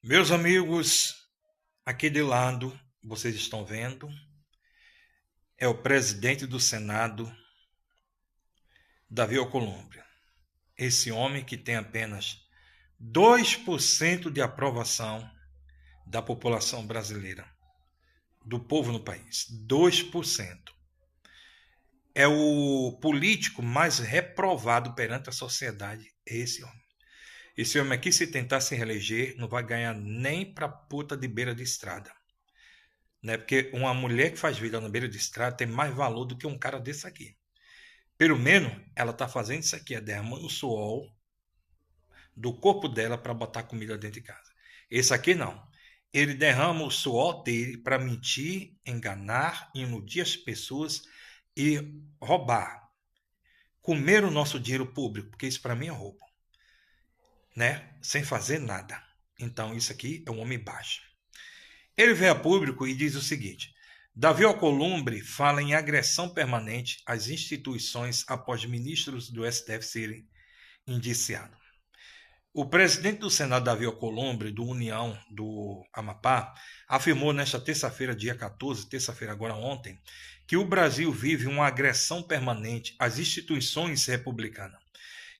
Meus amigos, aqui de lado, vocês estão vendo, é o presidente do Senado, Davi Alcolumbre. Esse homem que tem apenas 2% de aprovação da população brasileira, do povo no país. 2%. É o político mais reprovado perante a sociedade, é esse homem. Esse homem aqui, se tentar se reeleger, não vai ganhar nem pra puta de beira de estrada. Né? Porque uma mulher que faz vida na beira de estrada tem mais valor do que um cara desse aqui. Pelo menos ela está fazendo isso aqui, derramando o suor do corpo dela para botar comida dentro de casa. Esse aqui não. Ele derrama o suor dele para mentir, enganar, iludir as pessoas e roubar. Comer o nosso dinheiro público, porque isso para mim é roubo. Né? Sem fazer nada. Então isso aqui é um homem baixo. Ele veio a público e diz o seguinte: Davi Alcolumbre fala em agressão permanente às instituições após ministros do STF serem indiciados. O presidente do Senado, Davi Alcolumbre, do União do Amapá, afirmou nesta terça-feira, dia 14, terça-feira agora ontem, que o Brasil vive uma agressão permanente às instituições republicanas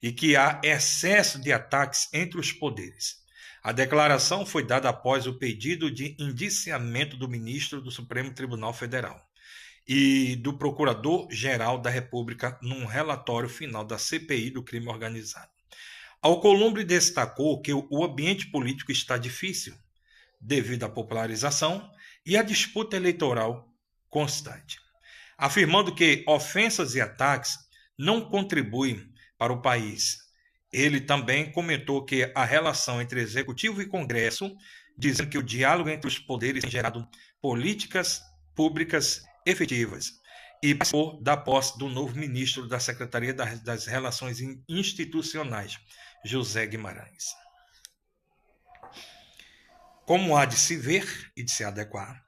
e que há excesso de ataques entre os poderes. A declaração foi dada após o pedido de indiciamento do ministro do Supremo Tribunal Federal e do Procurador-Geral da República num relatório final da CPI do crime organizado. Alcolumbre destacou que o ambiente político está difícil devido à popularização e à disputa eleitoral constante, afirmando que ofensas e ataques não contribuem para o país. Ele também comentou que a relação entre Executivo e Congresso, dizendo que o diálogo entre os poderes tem gerado políticas públicas efetivas, e participou da posse do novo ministro da Secretaria das Relações Institucionais, José Guimarães. Como há de se ver e de se adequar,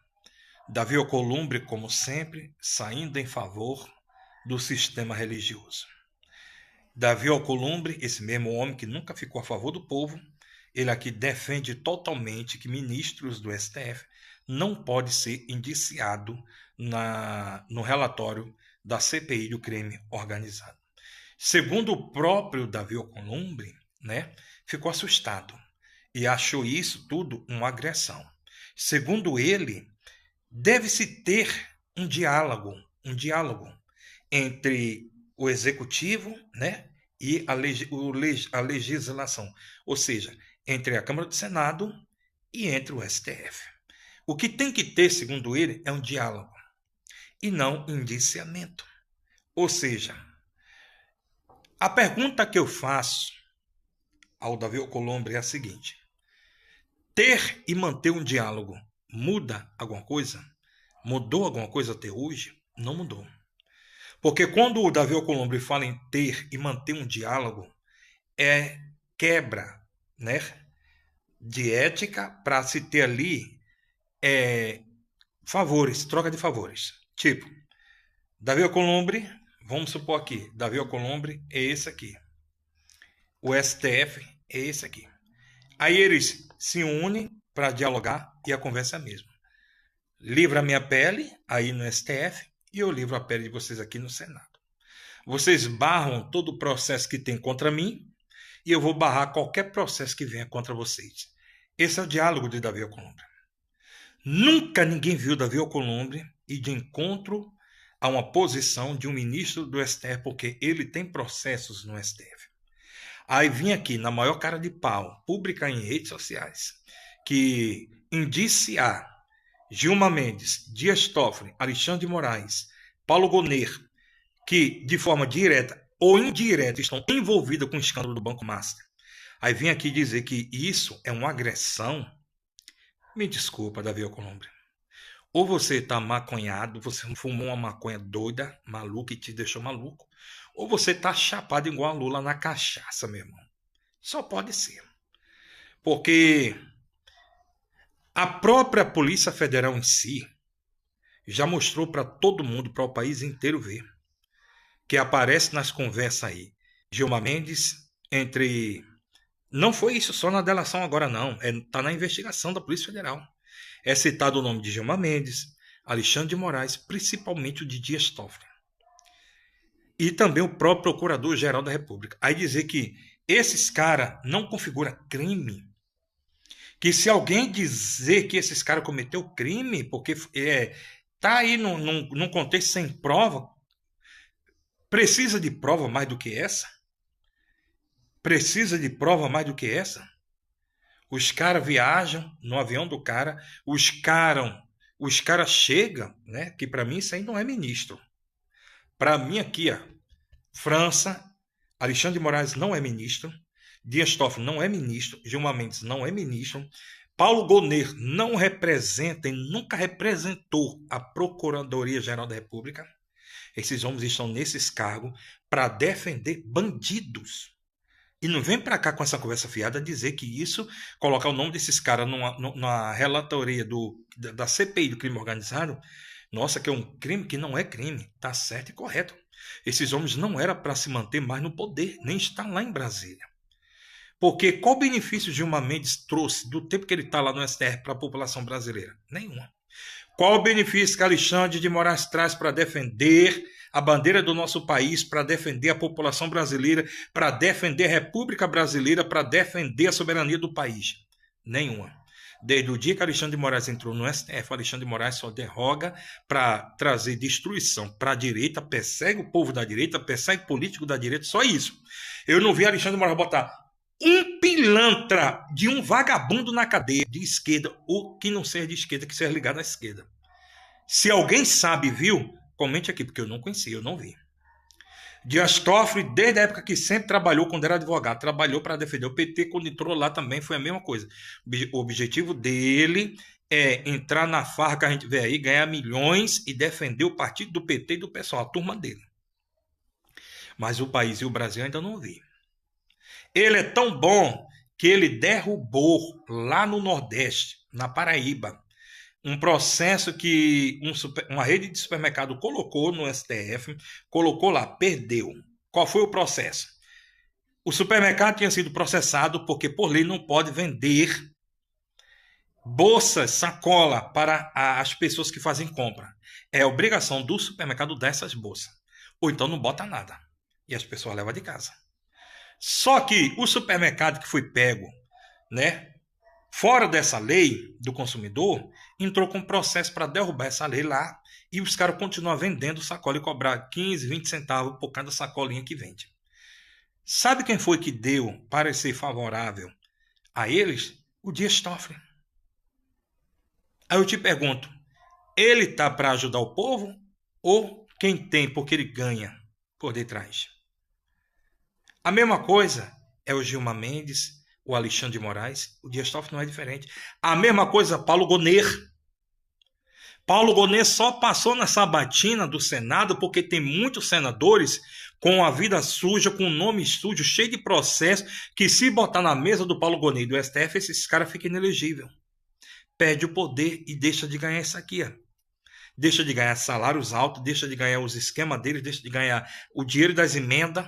Davi Alcolumbre, como sempre, saindo em favor do sistema religioso. Davi Alcolumbre, esse mesmo homem que nunca ficou a favor do povo, ele aqui defende totalmente que ministros do STF não podem ser indiciados no relatório da CPI do crime organizado. Segundo o próprio Davi Alcolumbre, né, ficou assustado e achou isso tudo uma agressão. Segundo ele, deve-se ter um diálogo entre o executivo, né, e a legislação, ou seja, entre a Câmara do Senado e entre o STF. O que tem que ter, segundo ele, é um diálogo e não indiciamento. Ou seja, a pergunta que eu faço ao Davi Alcolumbre é a seguinte: ter e manter um diálogo muda alguma coisa? Mudou alguma coisa até hoje? Não mudou. Porque quando o Davi Alcolumbre fala em ter e manter um diálogo, é quebra, né, de ética para se ter ali favores, troca de favores. Tipo, Davi Alcolumbre, vamos supor aqui, Davi Alcolumbre é esse aqui. O STF é esse aqui. Aí eles se unem para dialogar e a conversa é a mesma. Livra a minha pele aí no STF e eu livro a pele de vocês aqui no Senado. Vocês barram todo o processo que tem contra mim e eu vou barrar qualquer processo que venha contra vocês. Esse é o diálogo de Davi Alcolumbre. Nunca ninguém viu Davi Alcolumbre ir de encontro a uma posição de um ministro do STF, porque ele tem processos no STF. Aí vim aqui, na maior cara de pau, publicar em redes sociais, que indiciar Gilmar Mendes, Dias Toffoli, Alexandre de Moraes, Paulo Gonet, que de forma direta ou indireta estão envolvidos com o escândalo do Banco Master. Aí vim aqui dizer que isso é uma agressão. Me desculpa, Davi Alcolumbre. Ou você está maconhado, você fumou uma maconha doida, maluca e te deixou maluco, ou você está chapado igual a Lula na cachaça, meu irmão. Só pode ser. Porque a própria Polícia Federal em si já mostrou para todo mundo, para o país inteiro ver, que aparece nas conversas aí Gilmar Mendes entre Não foi isso só na delação agora, não. Está na investigação da Polícia Federal. É citado o nome de Gilmar Mendes, Alexandre de Moraes, principalmente o de Dias Toffoli. E também o próprio Procurador-Geral da República. Aí dizer que esses caras não configuram crime, que se alguém dizer que esses caras cometeu crime, porque tá aí num contexto sem prova, precisa de prova mais do que essa? Precisa de prova mais do que essa? Os caras viajam no avião do cara, os caras chegam, né? Que para mim isso aí não é ministro. Para mim aqui, ó, França, Alexandre de Moraes não é ministro, Dias Toffoli não é ministro, Gilmar Mendes não é ministro, Paulo Gonet não representa e nunca representou a Procuradoria-Geral da República. Esses homens estão nesses cargos para defender bandidos. E não vem para cá com essa conversa fiada dizer que isso, colocar o nome desses caras numa relatoria da CPI do crime organizado, nossa, que é um crime que não é crime, tá certo e correto. Esses homens não eram para se manter mais no poder, nem estar lá em Brasília. Porque qual benefício Gilmar Mendes trouxe do tempo que ele está lá no STF para a população brasileira? Nenhuma. Qual o benefício que Alexandre de Moraes traz para defender a bandeira do nosso país, para defender a população brasileira, para defender a República Brasileira, para defender a soberania do país? Nenhuma. Desde o dia que Alexandre de Moraes entrou no STF, Alexandre de Moraes só derroga para trazer destruição para a direita, persegue o povo da direita, persegue político da direita, só isso. Eu não vi Alexandre de Moraes botar um pilantra de um vagabundo na cadeia de esquerda, ou que não seja de esquerda, que seja ligado à esquerda. Se alguém sabe, viu? Comente aqui, porque eu não conheci, eu não vi. Dias Toffoli, desde a época que sempre trabalhou, quando era advogado, trabalhou para defender o PT, quando entrou lá também foi a mesma coisa. O objetivo dele é entrar na farra que a gente vê aí, ganhar milhões e defender o partido do PT e do pessoal, a turma dele. Mas o país e o Brasil ainda não vi. Ele é tão bom que ele derrubou lá no Nordeste, na Paraíba, um processo que uma rede de supermercado colocou no STF, colocou lá, perdeu. Qual foi o processo? O supermercado tinha sido processado porque, por lei, não pode vender bolsas, sacola para as pessoas que fazem compra. É obrigação do supermercado dar essas bolsas. Ou então não bota nada. E as pessoas levam de casa. Só que o supermercado que foi pego, né, fora dessa lei do consumidor, entrou com processo para derrubar essa lei lá e os caras continuam vendendo sacola e cobrar 15, 20 centavos por cada sacolinha que vende. Sabe quem foi que deu parecer favorável a eles? O Dias Toffoli. Aí eu te pergunto, ele tá para ajudar o povo ou quem tem porque ele ganha por detrás? A mesma coisa é o Gilmar Mendes, o Alexandre de Moraes, o Dias Toffoli não é diferente. A mesma coisa Paulo Gonet. Paulo Gonet só passou na sabatina do Senado porque tem muitos senadores com a vida suja, com o nome sujo, cheio de processo, que se botar na mesa do Paulo Gonet e do STF, esses caras ficam inelegíveis. Perde o poder e deixa de ganhar isso aqui, ó. Deixa de ganhar salários altos, deixa de ganhar os esquemas deles, deixa de ganhar o dinheiro das emendas.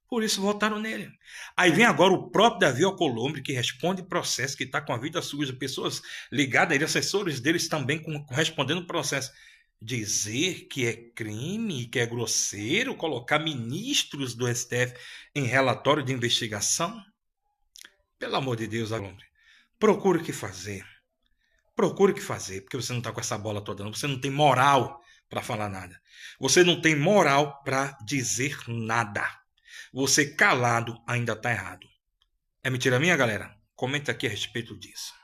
Por isso votaram nele. Aí vem agora o próprio Davi Alcolumbre, que responde processo, que está com a vida suja, pessoas ligadas a ele, assessores deles também respondendo processo. Dizer que é crime, que é grosseiro, colocar ministros do STF em relatório de investigação? Pelo amor de Deus, Alcolumbre, procure o que fazer. Procure o que fazer, porque você não está com essa bola toda, não. Você não tem moral para falar nada. Você não tem moral para dizer nada. Você calado ainda está errado. É mentira minha, galera? Comenta aqui a respeito disso.